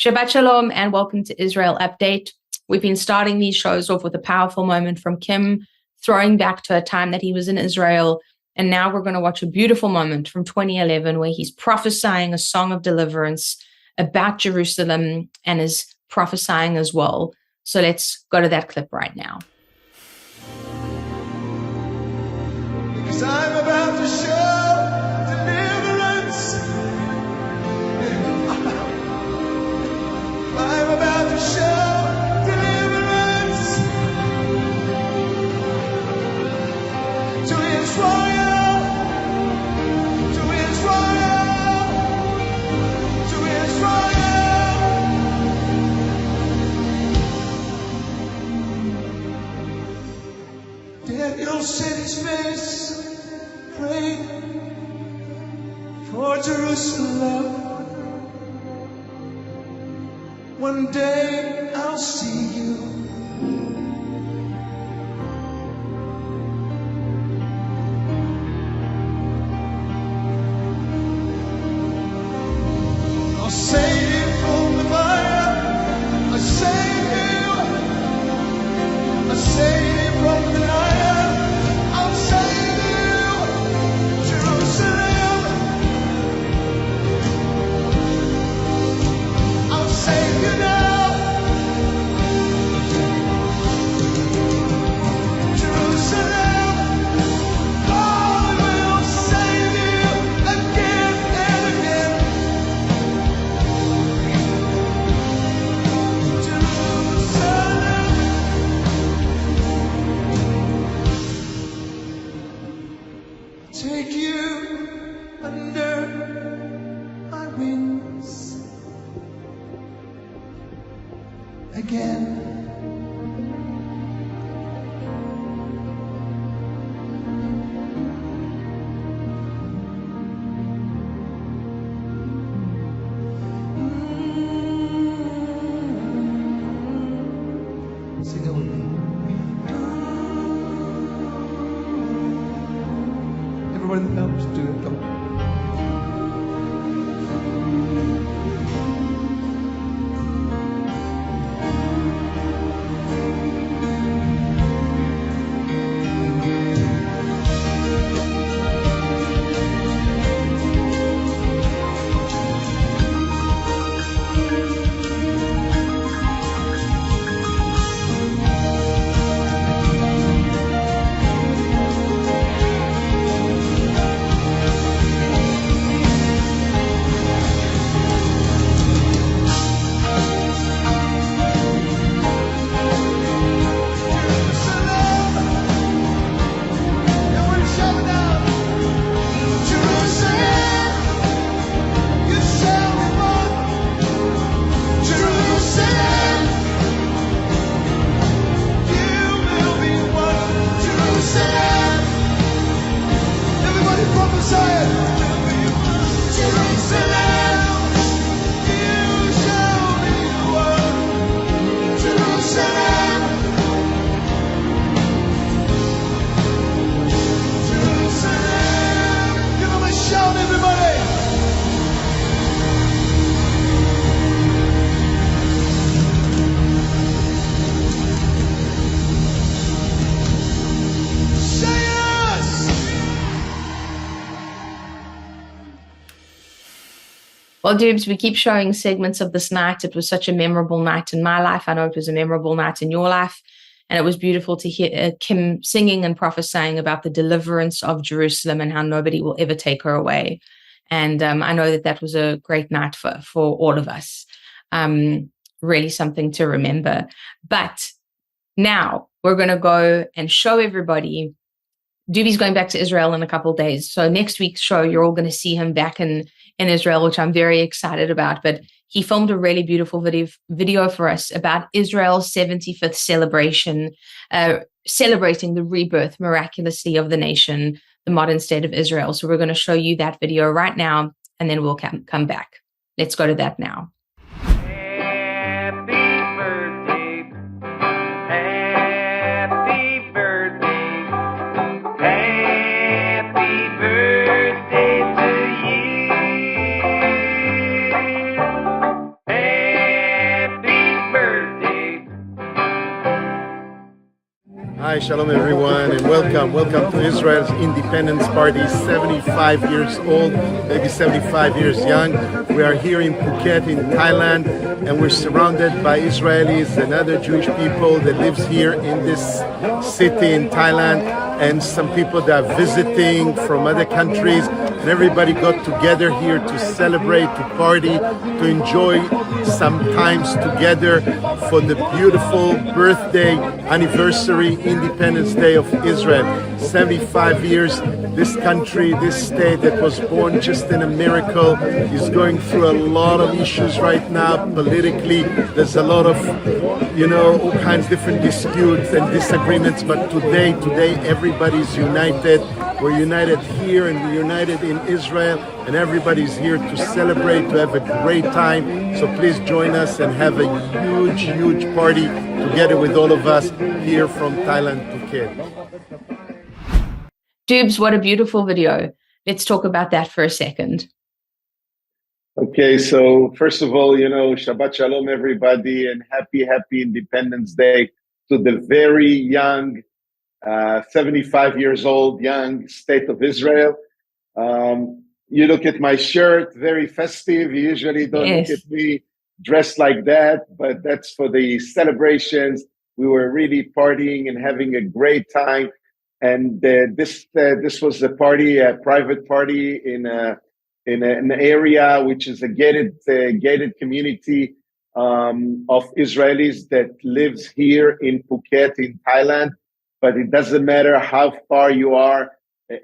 Shabbat Shalom and welcome to Israel Update. We've been starting these shows off with a powerful moment from Kim, throwing back to a time that he was in Israel. And now we're going to watch a beautiful moment from 2011 where he's prophesying a song of deliverance about Jerusalem and is prophesying as well. So let's go to that clip right now. Because I'm about to show deliverance. I'm about to show deliverance to Israel, to Israel, to Israel. Daniel set his face, prayed for Jerusalem. One day I'll see you. I'll save you from the fire. I'll save you. I'll save you from the lion. I'll save you, Jerusalem. I'll save you now. Take you under my wings again. Sing it with me. Everyone else do it. Come on. Well, Dubes, we keep showing segments of this night. It was such a memorable night in my life. I know it was a memorable night in your life. And it was beautiful to hear Kim singing and prophesying about the deliverance of Jerusalem and how nobody will ever take her away. And I know that was a great night for all of us. Really something to remember. But now we're going to go and show everybody. Doobie's going back to Israel in a couple of days. So next week's show, you're all going to see him back in Israel, which I'm very excited about. But he filmed a really beautiful video for us about Israel's 75th celebration, celebrating the rebirth miraculously of the nation, the modern state of Israel. So we're going to show you that video right now, and then we'll come back. Let's go to that now. Happy Hi, shalom everyone, and welcome to Israel's Independence Party, 75 years old, maybe 75 years young. We are here in Phuket in Thailand, and we're surrounded by Israelis and other Jewish people that lives here in this city in Thailand, and some people that are visiting from other countries, and everybody got together here to celebrate, to party, to enjoy some times together for the beautiful birthday, anniversary, Independence Day of Israel. 75 years, this country, this state that was born just in a miracle is going through a lot of issues right now politically. There's a lot of, all kinds of different disputes and disagreements, but today everybody's united. We're united here and we're united in Israel, and everybody's here to celebrate, to have a great time. So please join us and have a huge party together with all of us here from Thailand, Phuket. Dubes, what a beautiful video. Let's talk about that for a second. Okay, so first of all, Shabbat Shalom, everybody, and happy Independence Day to the very young, 75 years old, young state of Israel. You look at my shirt, very festive. You usually don't look at me dressed like that, but that's for the celebrations. We were really partying and having a great time. And this was a party, a private party in an area which is a gated community of Israelis that lives here in Phuket in Thailand. But it doesn't matter how far you are,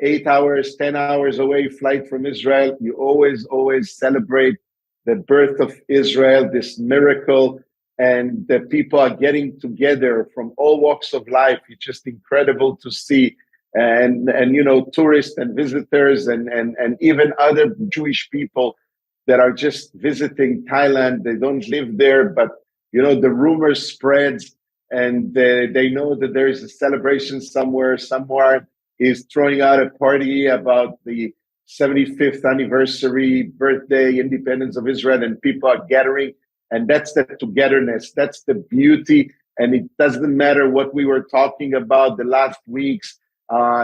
8 hours, 10 hours away, flight from Israel, you always celebrate the birth of Israel, this miracle, and the people are getting together from all walks of life. It's just incredible to see. And tourists and visitors and even other Jewish people that are just visiting Thailand. They don't live there, but the rumor spreads, and they know that there is a celebration somewhere. Someone is throwing out a party about the 75th anniversary, birthday, independence of Israel, and people are gathering. And that's the togetherness. That's the beauty. And it doesn't matter what we were talking about the last weeks,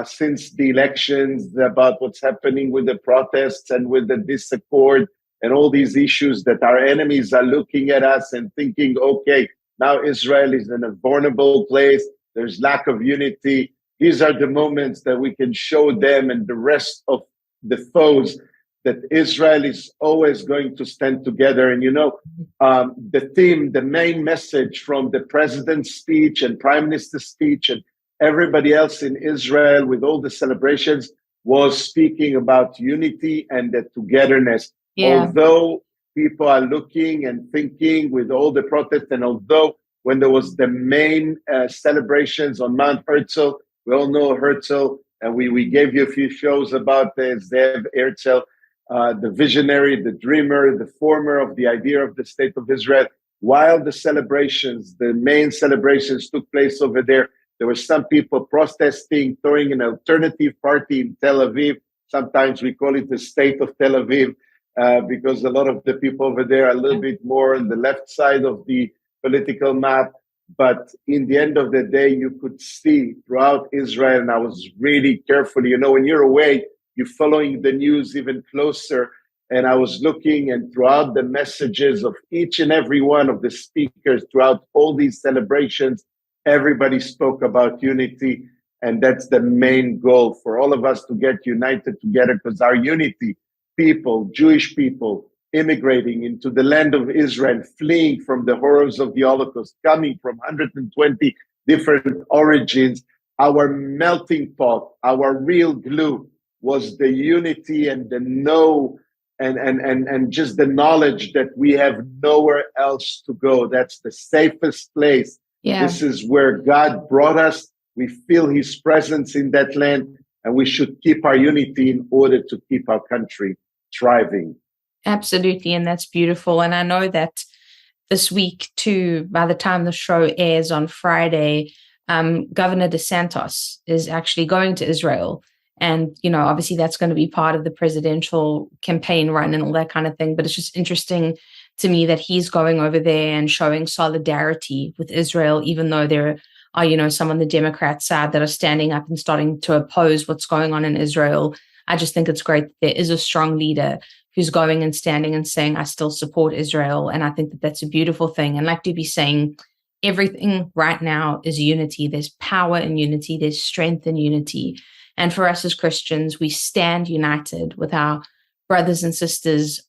since the elections, about what's happening with the protests and with the discord and all these issues, that our enemies are looking at us and thinking, okay, now Israel is in a vulnerable place. There's lack of unity. These are the moments that we can show them and the rest of the foes that Israel is always going to stand together. And the theme, the main message from the president's speech and prime minister's speech and everybody else in Israel with all the celebrations was speaking about unity and the togetherness. Yeah. Although people are looking and thinking with all the protests, and although when there was the main celebrations on Mount Herzl, we all know Herzl, and we gave you a few shows about Zev Herzl, the visionary, the dreamer, the former of the idea of the state of Israel. While the celebrations, the main celebrations took place over there, there were some people protesting, throwing an alternative party in Tel Aviv. Sometimes we call it the state of Tel Aviv, because a lot of the people over there are a little bit more on the left side of the political map. But in the end of the day, you could see throughout Israel, and I was really careful, when you're away, you're following the news even closer. And I was looking, and throughout the messages of each and every one of the speakers, throughout all these celebrations, everybody spoke about unity. And that's the main goal, for all of us to get united together, because our unity, people, Jewish people, immigrating into the land of Israel, fleeing from the horrors of the Holocaust, coming from 120 different origins, our melting pot, our real glue was the unity and the and just the knowledge that we have nowhere else to go. That's the safest place. Yeah. This is where God brought us. We feel his presence in that land, and we should keep our unity in order to keep our country thriving. Absolutely. And that's beautiful. And I know that this week too, by the time the show airs on Friday, Governor DeSantis is actually going to Israel. And, obviously that's going to be part of the presidential campaign run and all that kind of thing. But it's just interesting to me that he's going over there and showing solidarity with Israel, even though there are, some on the Democrat side that are standing up and starting to oppose what's going on in Israel. I just think it's great that there is a strong leader who's going and standing and saying, I still support Israel. And I think that that's a beautiful thing. And like Doobie's saying, everything right now is unity. There's power in unity. There's strength in unity. And for us as Christians, we stand united with our brothers and sisters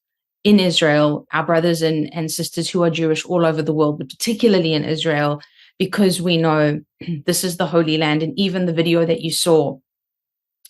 in Israel, our brothers and sisters who are Jewish all over the world, but particularly in Israel, because we know this is the Holy Land. And even the video that you saw,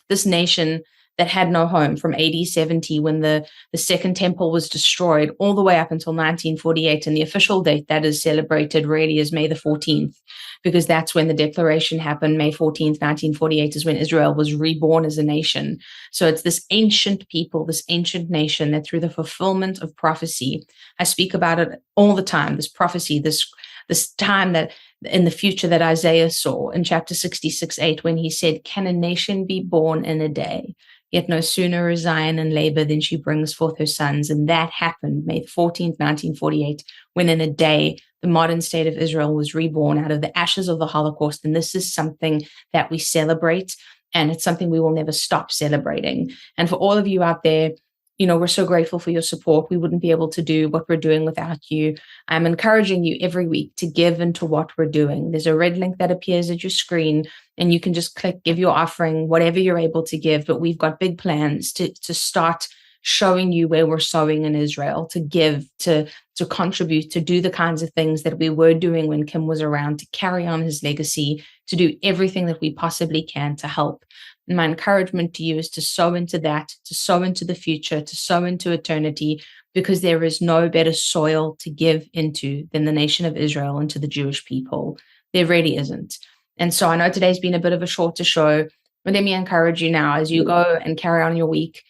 this nation that had no home from AD 70 when the Second Temple was destroyed all the way up until 1948. And the official date that is celebrated really is May the 14th, because that's when the declaration happened. May 14th, 1948 is when Israel was reborn as a nation. So it's this ancient people, this ancient nation that through the fulfillment of prophecy, I speak about it all the time, this prophecy, this time that in the future that Isaiah saw in chapter 66:8, when he said, can a nation be born in a day? Yet no sooner is Zion in labor than she brings forth her sons. And that happened May 14th, 1948, when in a day, the modern state of Israel was reborn out of the ashes of the Holocaust. And this is something that we celebrate, and it's something we will never stop celebrating. And for all of you out there, we're so grateful for your support. We wouldn't be able to do what we're doing without you. I'm encouraging you every week to give into what we're doing. There's a red link that appears at your screen, and you can just click, give your offering, whatever you're able to give. But we've got big plans to start showing you where we're sowing in Israel, to give, to contribute, to do the kinds of things that we were doing when Kim was around, to carry on his legacy, to do everything that we possibly can to help. And my encouragement to you is to sow into that, to sow into the future, to sow into eternity, because there is no better soil to give into than the nation of Israel and to the Jewish people. There really isn't. And so I know today's been a bit of a shorter show, but let me encourage you now as you go and carry on your week,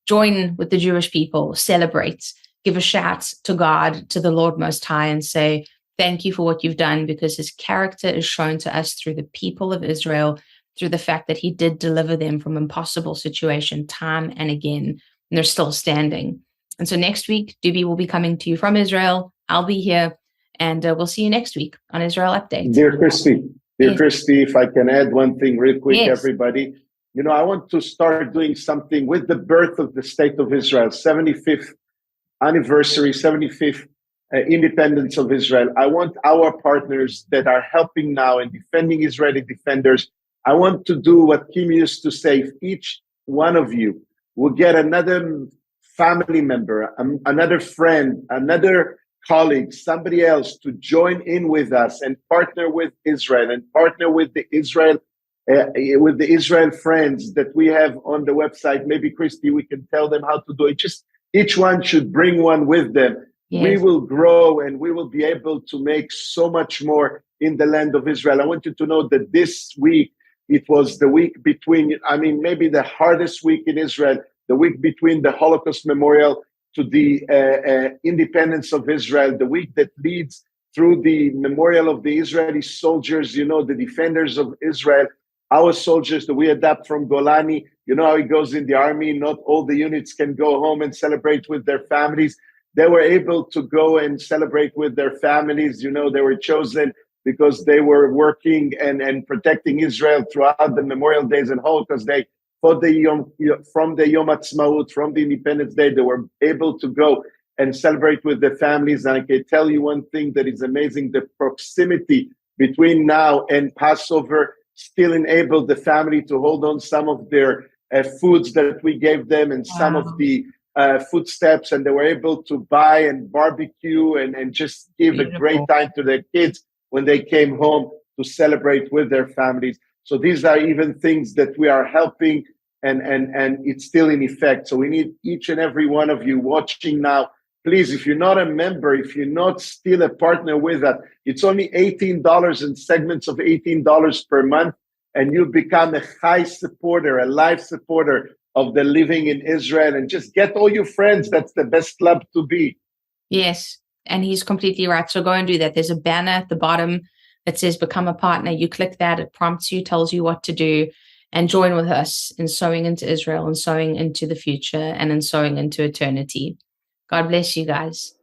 join with the Jewish people, celebrate, give a shout to God, to the Lord Most High, and say, thank you for what you've done, because his character is shown to us through the people of Israel, through the fact that he did deliver them from impossible situation time and again, and they're still standing. And so next week, Doobie will be coming to you from Israel. I'll be here, and we'll see you next week on Israel Update. Dear Christy, if I can add one thing real quick, everybody. I want to start doing something with the birth of the state of Israel, 75th anniversary, 75th independence of Israel. I want our partners that are helping now and defending Israeli defenders, I want to do what Kim used to say. If each one of you will get another family member, another friend, another colleague, somebody else to join in with us and partner with Israel and partner with the Israel friends that we have on the website. Maybe Christy, we can tell them how to do it. Just each one should bring one with them. Yes. We will grow and we will be able to make so much more in the land of Israel. I want you to know that this week, it was the week between, maybe the hardest week in Israel, the week between the Holocaust Memorial to the independence of Israel, the week that leads through the memorial of the Israeli soldiers, the defenders of Israel, our soldiers that we adapt from Golani. You know how it goes in the army. Not all the units can go home and celebrate with their families. They were able to go and celebrate with their families. They were chosen because they were working and protecting Israel throughout the Memorial Days and Holocaust Day. From the Yom Ha'atzmaut, from the Independence Day, they were able to go and celebrate with their families. And I can tell you one thing that is amazing: the proximity between now and Passover still enabled the family to hold on some of their foods that we gave them and some of the footsteps, and they were able to buy and barbecue and just give a great time to their kids when they came home to celebrate with their families. So these are even things that we are helping, and it's still in effect. So we need each and every one of you watching now. Please, if you're not a member, if you're not still a partner with us, it's only $18 in segments of $18 per month, and you become a high supporter, a live supporter of the living in Israel, and just get all your friends. That's the best club to be. Yes. And he's completely right. So go and do that. There's a banner at the bottom that says become a partner. You click that, it prompts you, tells you what to do, and join with us in sowing into Israel and sowing into the future and in sowing into eternity. God bless you guys.